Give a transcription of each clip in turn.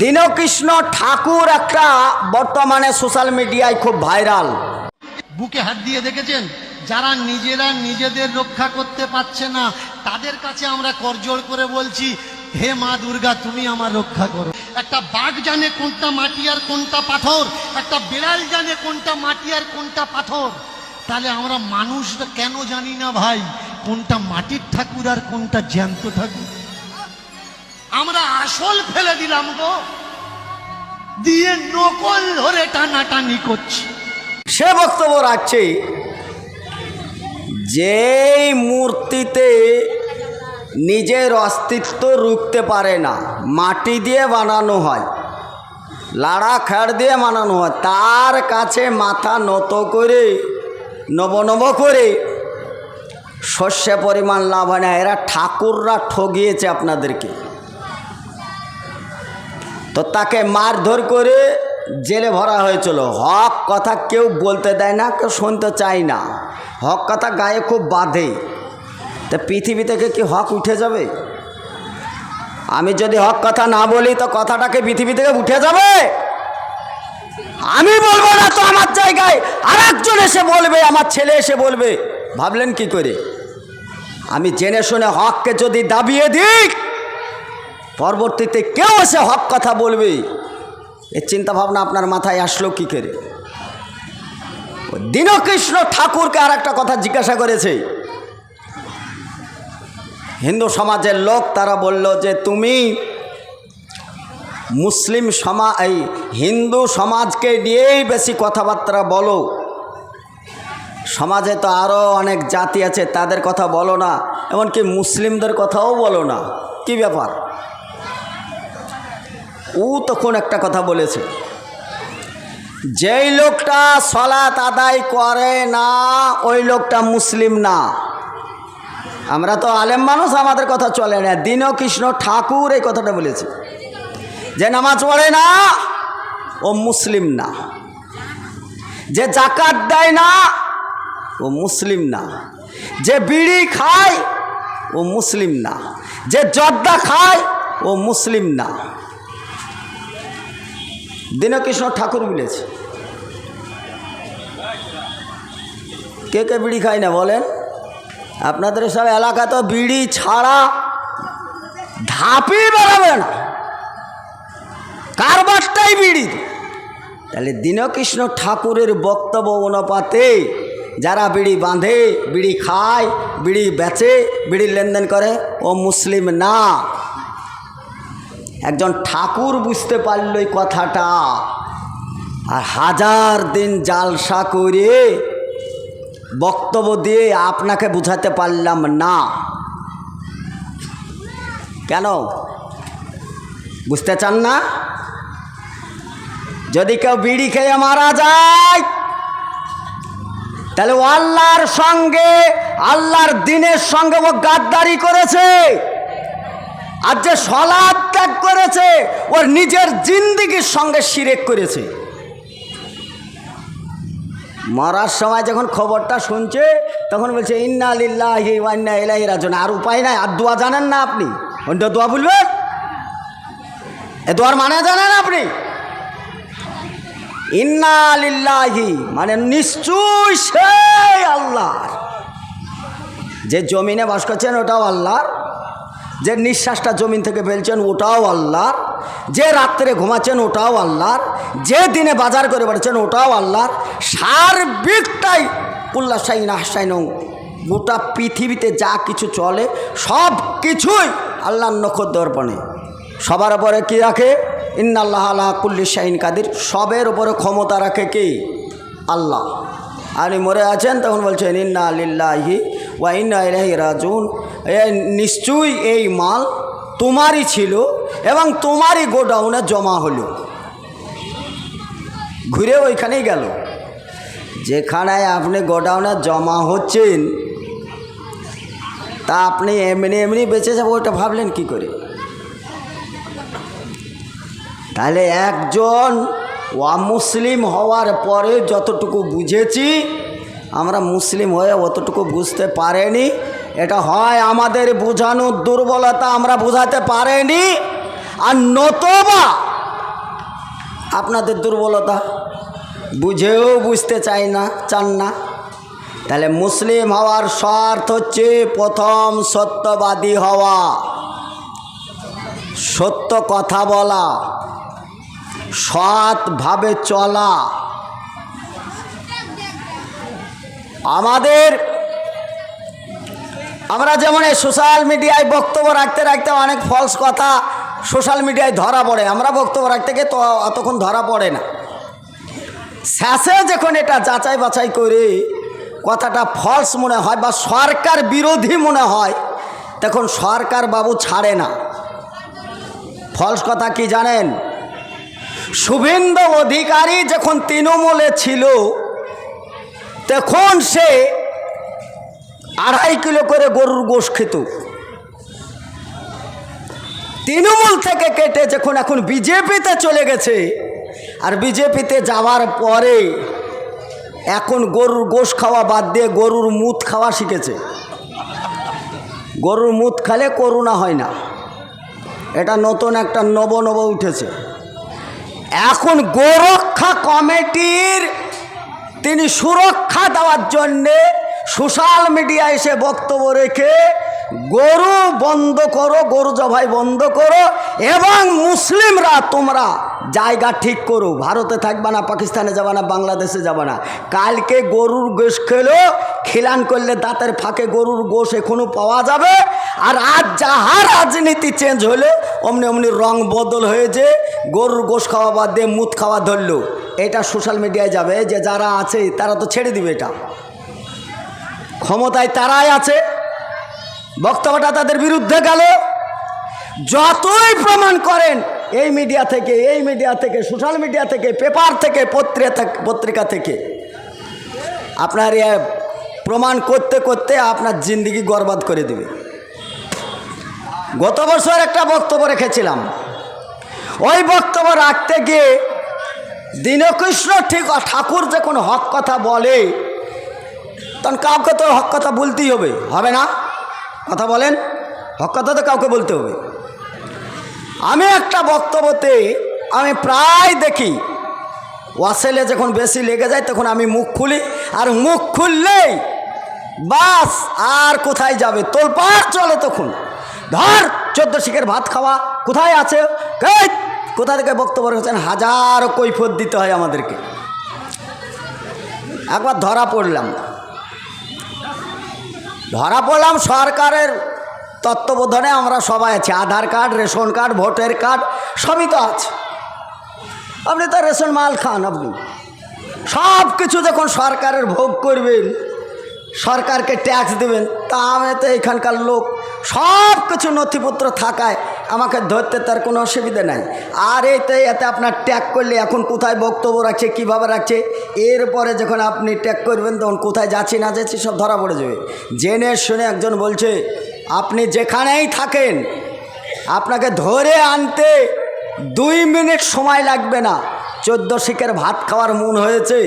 দীনকৃষ্ণ ঠাকুর একটা বর্তমানে সোশ্যাল মিডিয়ায় খুব ভাইরাল। বুকে হাত দিয়ে দেখেছেন, যারা নিজেরা নিজেদের রক্ষা করতে পারছে না তাদের কাছে আমরা করজোড় করে বলছি, হে মা দুর্গা তুমি আমার রক্ষা করো। একটা বাঘ জানে কোনটা মাটি আর কোনটা পাথর, একটা বিড়াল জানে কোনটা মাটি আর কোনটা পাথর, তাহলে আমরা মানুষরা কেন জানি না ভাই কোনটা মাটির ঠাকুর আর কোনটা জ্যান্ত ঠাকুর? আমরা আসল ফেলে দিলাম গো, দিয়ে নকল ধরে টানাটানি করছি। সে বক্তব্য রাখছে যেই মূর্তিতে নিজের অস্তিত্ব রুখতে পারে না, মাটি দিয়ে বানানো হয়, লাড়া খেড় দিয়ে বানানো হয়, তার কাছে মাথা নত করে নব নব করে শস্য পরিমাণ লাভ হয় না। এরা ঠাকুররা ঠগিয়েছে আপনাদেরকে। তো তাকে মারধর করে জেলে ভরা হয়েছিল। হক কথা কেউ বলতে দেয় না, কেউ শুনতে চায় না। হক কথা গায়ে খুব বাঁধে। তা পৃথিবী থেকে কি হক উঠে যাবে? আমি যদি হক কথা না বলি তো কথাটাকে পৃথিবী থেকে উঠে যাবে? আমি বলবো না তো আমার জায়গায় আরেকজন এসে বলবে, আমার ছেলে এসে বলবে। ভাবলেন কি করে? আমি জেনে শুনে হককে যদি দাবিয়ে দিই, পরবর্তীতে কেউ এসে হক কথা বলবে, এই চিন্তা ভাবনা আপনার মাথায় আসলো কি করে? দীনকৃষ্ণ ঠাকুরকে আর একটা কথা জিজ্ঞাসা করেছে হিন্দু সমাজের লোক। তারা বলল যে তুমি মুসলিম সমাজ, এই হিন্দু সমাজকে নিয়েই বেশি কথাবার্তা বলো, সমাজে তো আরও অনেক জাতি আছে তাদের কথা বলো না, এমনকি মুসলিমদের কথাও বলো না, কি ব্যাপার? ও তখন একটা কথা বলেছে, যেই লোকটা সালাত আদায় করে না ওই লোকটা মুসলিম না। আমরা তো আলেম মানুষ, আমাদের কথা চলে না। দীনকৃষ্ণ ঠাকুর এই কথাটা বলেছে যে নামাজ পড়ে না ও মুসলিম না, যে জাকাত দেয় না ও মুসলিম না, যে বিড়ি খায় ও মুসলিম না, যে জর্দা খায় ও মুসলিম না। দীনকৃষ্ণ ঠাকুর বলেছে। কে কে বিড়ি খায় না বলেন? আপনাদের সব এলাকা তো বিড়ি ছাড়া ধাপই বেরোবে না, কারবারটাই বিড়ি। তাহলে দীনকৃষ্ণ ঠাকুরের বক্তব্য অনুপাতে যারা বিড়ি বাঁধে, বিড়ি খায়, বিড়ি বেচে, বিড়ির লেনদেন করে ও মুসলিম না। একজন ঠাকুর বুঝতে পারল এই কথাটা, আর হাজার দিন জালসা করে বক্তব্য দিয়ে আপনাকে বুঝাতে পারলাম না। কেন বুঝতে চান না? যদি কেউ বিড়ি খেয়ে মারা যায় তাহলে ও আল্লাহর সঙ্গে, আল্লাহর দিনের সঙ্গে ও গাদ্দারি করেছে। আর যে সালাত ত্যাগ করেছে ওর নিজের জিন্দেগির সঙ্গে শিরক করেছে। মরার সময় যখন খবরটা শুনছে তখন বলছে ইন্না লিল্লাহি ওয়া ইন্না ইলাইহি রাজিউন। আর উপায় নাই। আর দোয়া জানেন না আপনি? অন্য দোয়া বলবেন? এ দোয়ার মানে জানেন আপনি? ইন্না লিল্লাহি মানে নিশ্চয়ই সেই আল্লাহ। যে জমিনে বাস করছেন ওটাও আল্লাহর, যে নিঃশ্বাসটা জমিন থেকে ফেলছেন ওটাও আল্লাহর, যে রাত্রে ঘুমাচ্ছেন ওটাও আল্লাহর, যে দিনে বাজার করে বেড়াচ্ছেন ওটাও আল্লাহর। সার্বিকটাই কুল্লাশাইন আহসাইন, গোটা পৃথিবীতে যা কিছু চলে সব কিছুই আল্লাহর নখদর্পণে। সবার উপরে কি রাখে? ইন্নাল্লাহ আলা কুল্লি শাইইন কাদির। সবের উপরে ক্ষমতা রাখে কি? আল্লাহ। আপনি মরে আছেন তখন বলছেন ইন্না লিল্লাহি ওয়া ইন্না ইলাইহি রাজিউন। নিশ্চয়ই এই মাল তোমারই ছিল এবং তোমারই গোডাউনে জমা হলো। ঘুরে ওইখানেই গেল। যেখানে আপনি গোডাউনে জমা হচ্ছেন তা আপনি এমনি এমনি বেঁচে যাবো ওইটা ভাবলেন কি করে? তাহলে একজন অমুসলিম হওয়ার পরে যতটুকু বুঝেছি, আমরা মুসলিম হয়ে অতটুকু বুঝতে পারেনি। এটা হয় আমাদের বোঝানোর দুর্বলতা, আমরা বোঝাতে পারেনি, আর নতবা আপনাদের দুর্বলতা, বুঝেও বুঝতে চান না। তাহলে মুসলিম হওয়ার শর্ত হচ্ছে প্রথম সত্যবাদী হওয়া, সত্য কথা বলা, সৎভাবে চলা। আমরা যেমন এই সোশ্যাল মিডিয়ায় বক্তব্য রাখতে রাখতে অনেক ফলস কথা সোশ্যাল মিডিয়ায় ধরা পড়ে, আমরা বক্তব্য রাখতে গিয়ে তো অতক্ষণ ধরা পড়ে না। শেষে যখন এটা যাচাই বাছাই করে কথাটা ফলস মনে হয় বা সরকার বিরোধী মনে হয়, তখন সরকার বাবু ছাড়ে না। ফলস কথা কি জানেন? শুভেন্দু অধিকারী যখন তৃণমূলে ছিল তখন সে 2.5 কিলো করে গরুর গোশ খেত। তৃণমূল থেকে কেটে যখন এখন বিজেপিতে চলে গেছে, আর বিজেপিতে যাওয়ার পরে এখন গরুর গোশ খাওয়া বাদ দিয়ে গরুর মুত খাওয়া শিখেছে। গরুর মুত খেলে করোনা হয় না, এটা নতুন একটা নব উঠেছে। এখন গোরক্ষা কমিটির তিনি সুরক্ষা দেওয়ার জন্যে সোশ্যাল মিডিয়ায় এসে বক্তব্য রেখে গরু বন্ধ করো, গরু জবাই বন্ধ করো, এবং মুসলিমরা তোমরা জায়গা ঠিক করো, ভারতে থাকবে না, পাকিস্তানে যাবে না, বাংলাদেশে যাবে না। কালকে গরুর গোশ খেলো, খিলান করলে দাঁতের ফাঁকে গরুর গোশ এখনও পাওয়া যাবে। আর আজ যাহা রাজনীতি চেঞ্জ হলো অমনি রং বদল হয়েছে, গরুর গোশ খাওয়া বাদ দিয়ে মুত খাওয়া ধরলো। এটা সোশ্যাল মিডিয়ায় যাবে, যে যারা আছে তারা তো ছেড়ে দিবে, এটা ক্ষমতায় তারাই আছে, বক্তব্যটা তাদের বিরুদ্ধে গেল। যতই প্রমাণ করেন এই মিডিয়া থেকে সোশ্যাল মিডিয়া থেকে, পেপার থেকে, পত্রিকা থেকে, আপনার এ প্রমাণ করতে করতে আপনার জিন্দেগি বরবাদ করে দিবে। গত বছর একটা বক্তব্য রেখেছিলাম, ওই বক্তব্য রাখতে গিয়ে দীনকৃষ্ণ ঠাকুর যখন হক কথা বলে তখন কাউকে তো হক কথা বলতেই হবে না? কথা বলেন, হক কথা তো কাউকে বলতে হবে। আমি একটা বক্তব্যতে আমি প্রায় দেখি ওয়াসেলে যখন বেশি লেগে যায় তখন আমি মুখ খুলি, আর মুখ খুললেই বাস আর কোথায় যাবে তোলপাড় চলে। তখন ধর 14 শিখের ভাত খাওয়া কোথায় আছে, কোথা থেকে বক্তব্য রেখেছেন, হাজার কৈফিয়ত দিতে হয় আমাদেরকে। একবার ধরা পড়লাম সরকারের তত্ত্বাবধানে, আমরা সবাই আছি, Aadhaar card, ration card, voter card সবই তো আছে। আপনি তো রেশন মাল খান, আপনি সব কিছু যখন সরকারের ভোগ করবেন, সরকারকে ট্যাক্স দেবেন, তা আমি তো এখানকার লোক, সব কিছু নথিপত্র থাকায় আমাকে ধরতে তার কোনো অসুবিধা নাই। আর এতে আপনার ট্যাগ করলে এখন কোথায় বক্তব্য রাখছে, কীভাবে রাখছে, এরপরে যখন আপনি ট্যাগ করবেন তখন কোথায় যাচ্ছি না যাচ্ছি সব ধরা পড়ে যাবে। জেনে শুনে একজন বলছে আপনি যেখানেই থাকেন আপনাকে ধরে আনতে 2 মিনিট সময় লাগবে না, 14 শিখের ভাত খাওয়ার মন হয়েছে,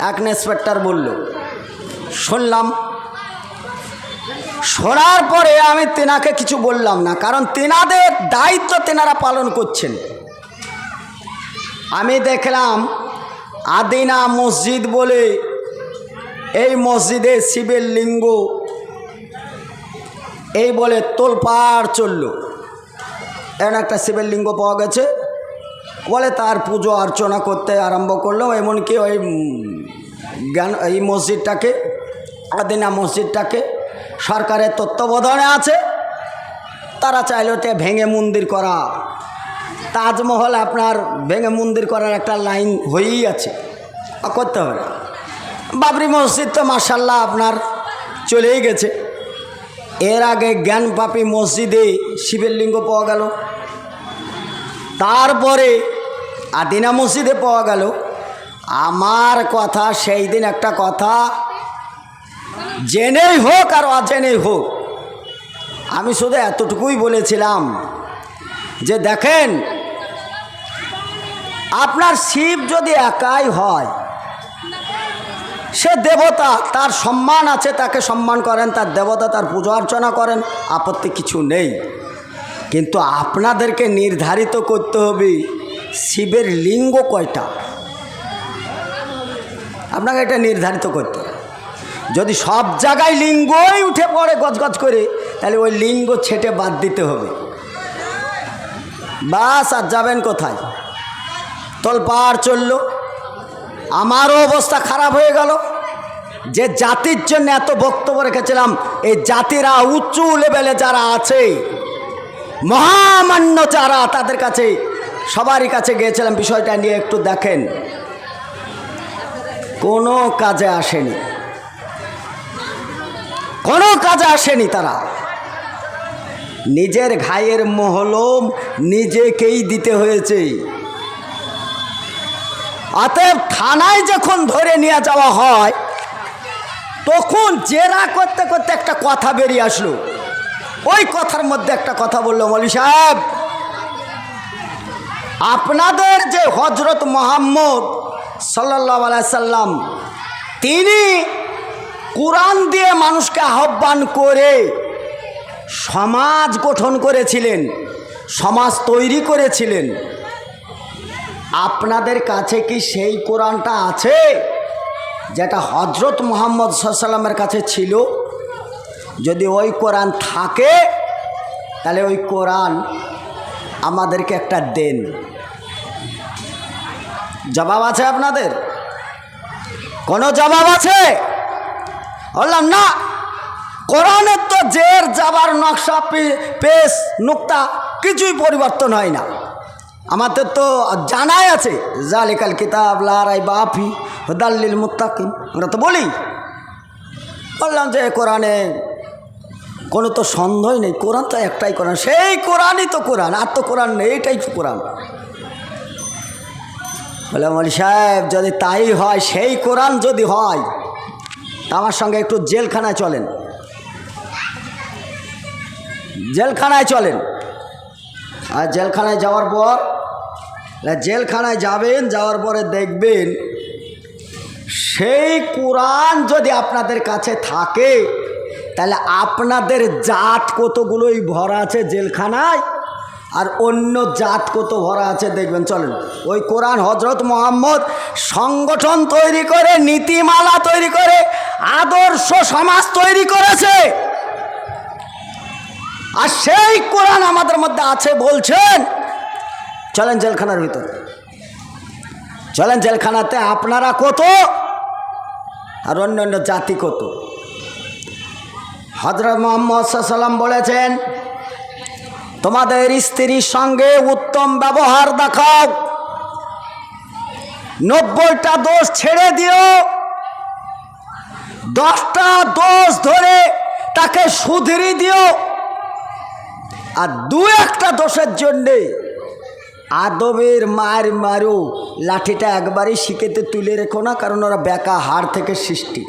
এক ইন্সপেক্টর বলল। শুনলাম, শোনার পরে আমি তেনাকে কিছু বললাম না, কারণ তেনাদের দায়িত্ব তেনারা পালন করছেন। আমি দেখলাম আদিনা মসজিদ বলে এই মসজিদে শিবের লিঙ্গ এই বলে তোলপাড় চলল। এমন একটা শিবের লিঙ্গ পাওয়া গেছে বলে, তার পুজো অর্চনা করতে আরম্ভ করলো। এমনকি ওই এই মসজিদটাকে, আদিনা মসজিদটাকে সরকারের তত্ত্বাবধানে আছে, তারা চাইলে ওটা ভেঙে মন্দির করা। তাজমহল আপনার ভেঙে মন্দির করার একটা লাইন হয়েই আছে, করতে হবে না। বাবরি মসজিদ তো মাশাআল্লাহ আপনার চলেই গেছে। এর আগে জ্ঞানপাপী মসজিদে শিবের লিঙ্গ পাওয়া গেল, তারপরে আদিনা মসজিদে পাওয়া গেল। আমার কথা সেই দিন একটা কথা, জেনেই হোক আর অজেনেই হোক, আমি শুধু এতটুকুই বলেছিলাম যে দেখেন, আপনার শিব যদি একাই হয়, সে দেবতা, তার সম্মান আছে, তাকে সম্মান করেন, তার দেবতা, তার পূজা অর্চনা করেন, আপত্তি কিছু নেই। কিন্তু আপনাদেরকে নির্ধারিত করতে হবে শিবের লিঙ্গ কয়টা? আপনাকে এটা নির্ধারিত করতে হবে। যদি সব জায়গায় লিঙ্গই উঠে পড়ে গজগজ করে, তাহলে ওই লিঙ্গ ছেটে বাদ দিতে হবে। বাস, আর যাবেন কোথায়? তোলপাড় চলল। আমারও অবস্থা খারাপ হয়ে গেল। যে জাতির জন্য এত বক্তব্য রেখেছিলাম, এই জাতিরা উঁচু লেভেলে যারা আছে, মহামান্য যারা, তাদের কাছে সবারই কাছে গিয়েছিলাম, বিষয়টা নিয়ে একটু দেখেন। কোনো কাজে আসেনি, কোনো কাজে আসেনি। তারা নিজের ঘায়ের মহলম নিজেকেই দিতে হয়েছে। অতএব থানায় যখন ধরে নিয়ে যাওয়া হয়, তখন জেরা করতে করতে একটা কথা বেরিয়ে আসলো। ওই কথার মধ্যে একটা কথা বললো, মৌলভী সাহেব, আপনাদের যে হজরত মুহাম্মদ সাল্লাল্লাহু আলাইহি সাল্লাম, তিনি কোরআন দিয়ে মানুষকে আহ্বান করে সমাজ গঠন করেছিলেন, সমাজ তৈরি করেছিলেন। আপনাদের কাছে কি সেই কোরআনটা আছে যেটা হজরত মুহাম্মদ সাল্লাল্লাহু আলাইহি সাল্লামের কাছে ছিল? যদি ওই কোরআন থাকে, তাহলে ওই কোরআন আমাদেরকে একটা দেন। জবাব আছে আপনাদের? কোনো জবাব আছে? বললাম না, কোরআনের তো জের জাবার নকশা পেশ নুক্তা কিছুই পরিবর্তন হয় না। আমাদের তো জানাই আছে, জালিকাল কিতাব লা রাইবা ফি হুদাল লিল মুত্তাকিন, আমরা তো বলি। বললাম যে কোরআনে কোনো তো সন্দেহই নেই, কোরআন তো একটাই কোরআন, সেই কোরআনই তো কোরআন, আর তো কোরআন নেই, এইটাই কোরআন। বলে, মৌলভী সাহেব, যদি তাই হয়, সেই কোরআন যদি হয়, তা আমার সঙ্গে একটু জেলখানায় চলেন, জেলখানায় চলেন। আর জেলখানায় যাওয়ার পর, জেলখানায় যাবেন, যাওয়ার পরে দেখবেন সেই কোরআন যদি আপনাদের কাছে থাকে, তাহলে আপনাদের জাত কতগুলোই ভরা আছে জেলখানায়, আর অন্য জাত কত ভরা আছে দেখবেন। চলেন, ওই কোরআন হজরত মুহাম্মদ সংগঠন তৈরি করে, নীতিমালা তৈরি করে, আদর্শ সমাজ তৈরি করেছে, আর সেই কোরআন আমাদের মধ্যে আছে বলছেন। চলেন জেলখানার ভিতর, চলেন জেলখানাতে। আপনারা কত আর অন্য অন্য জাতি কত? হযরত মুহাম্মদ সাল্লাল্লাহু আলাইহি ওয়াসাল্লাম বলেছেন, তোমাদের স্ত্রীর সঙ্গে উত্তম ব্যবহার দেখাও, 90টা দোষ ছেড়ে দিও, 10টা দোষ ধরে তাকে শুধরে দিও, আর 2-1টা দোষের জন্যে আদবের মার মারো, লাঠিটা একবারই শিকেতে তুলে রেখো না, কারণ ওরা বেকা হাড় থেকে সৃষ্টি।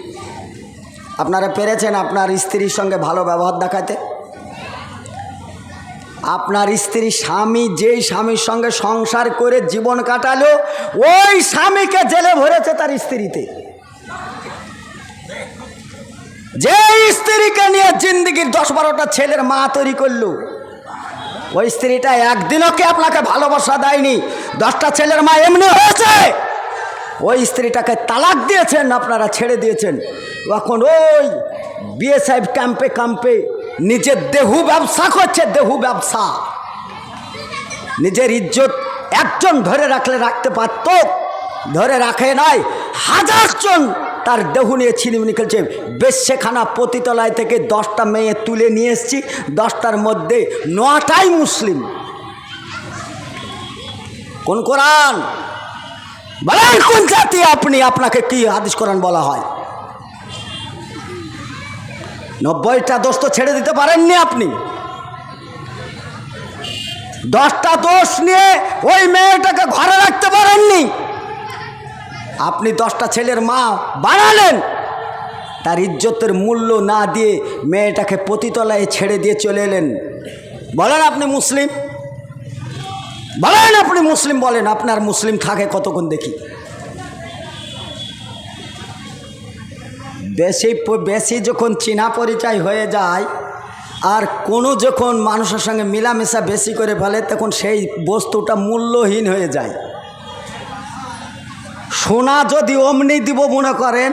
আপনারা পেরেছেন আপনার স্ত্রীর সঙ্গে ভালো ব্যবহার দেখাতে? আপনার স্ত্রী স্বামী যেই স্বামীর সঙ্গে সংসার করে জীবন কাটালো, ওই স্বামীকে জেলে ভরেছে তার স্ত্রীতে। যে স্ত্রীকে নিয়ে জিন্দগির 10-12টা ছেলের মা তৈরি করলো, ওই স্ত্রীটা একদিনও কি আপনাকে ভালোবাসা দেয়নি? 10টা ছেলের মা এমনি হয়েছে। ওই স্ত্রীটাকে তালাক দিয়েছেন, আপনারা ছেড়ে দিয়েছেন। এখন ওই বিএসএফ ক্যাম্পে ক্যাম্পে নিজের দেহু ব্যবসা করছে, দেহু ব্যবসা। নিজের ইজ্জত একজন ধরে রাখলে রাখতে পারত, ধরে রাখে নাই। 1000 জন তার দেহু নিয়ে ছিনিমিনি খেলছে। বেশ্যেখানা পতিতলায় থেকে 10টা মেয়ে তুলে নিয়ে এসছি, 10টার মধ্যে 9টাই মুসলিম। কোন কোরআন বলেন? কোন জাতি আপনি? আপনাকে কি হাদিস কোরআন বলা হয়? 90টা দোষ তো ছেড়ে দিতে পারেননি আপনি। 10টা দোষ নিয়ে ওই মেয়েটাকে ঘরে রাখতে পারেননি। আপনি 10টা ছেলের মা বানালেন, তার ইজ্জতের মূল্য না দিয়ে মেয়েটাকে পতিতলায় ছেড়ে দিয়ে চলে এলেন। বলেন আপনি মুসলিম? বলেন আপনি মুসলিম? বলেন আপনার মুসলিম থাকে কতক্ষণ দেখি। বেশি বেশি যখন চিনা পরিচয় হয়ে যায়, আর কোনো যখন মানুষের সঙ্গে মিলামেশা বেশি করে ফেলে তখন সেই বস্তুটা মূল্যহীন হয়ে যায়। সোনা যদি অমনি দিব মনে করেন,